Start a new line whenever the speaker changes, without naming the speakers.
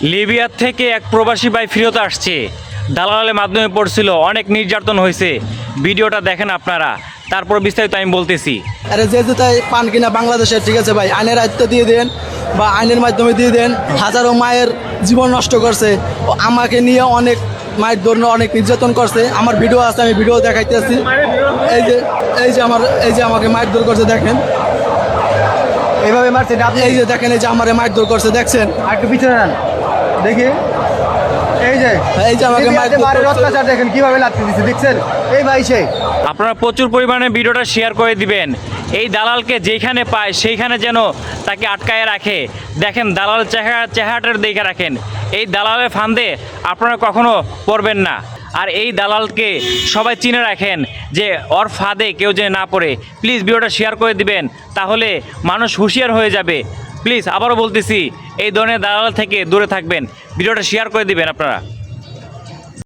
Libya থেকে এক প্রবাসী ভাই ফেরত আসছে, দালালের মাধ্যমে পড়ছিল, অনেক নির্যাতন হয়েছে। ভিডিওটা দেখেন আপনারা, তারপর বিস্তারিত আমি বলতেছি।
আরে যে তাই পান কিনা বাংলাদেশে, ঠিক আছে ভাই, আইনের আয়ত্ত দিয়ে দেন বা আইনের মাধ্যমে দিয়ে দেন। হাজারো মায়ের জীবন নষ্ট করছে, আমাকে নিয়ে অনেক মায়ের ধরনের অনেক নির্যাতন করছে। আমার ভিডিও আছে, আমি ভিডিও দেখাইতেছি। এই যে আমাকে মায়ের দৌড় করছে, দেখেন
এইভাবে মারছেন আপনি?
এই যে দেখেন, এই যে আমার মায়ের দৌড় করছে, দেখছেন?
আর একটু পিছনে নেন দেখি। এই যে আমাকে মারের অত্যাচার দেখেন কিভাবে লাগতে দিচ্ছে, দেখছেন? এই ভাই সে।
আপনারা প্রচুর পরিমাণে ভিডিওটা শেয়ার করে দিবেন। এই দালালকে যেখানে পায় সেইখানে যেন তাকে আটকায় রাখে। দেখেন দালাল চেহারাটার দেখে রাখেন। এই দালালের ফান্দে আপনারা কখনো পড়বেন না। আর এই দালালকে সবাই চিনে রাখেন যে ওর ফাঁদে কেউ যেন না পড়ে। প্লিজ ভিডিওটা শেয়ার করে দিবেন, তাহলে মানুষ হুঁশিয়ার হয়ে যাবে। প্লিজ আবারও বলতেছি, এই ধরনের দালাল থেকে দূরে থাকবেন। ভিডিওটা শেয়ার করে দিবেন আপনারা।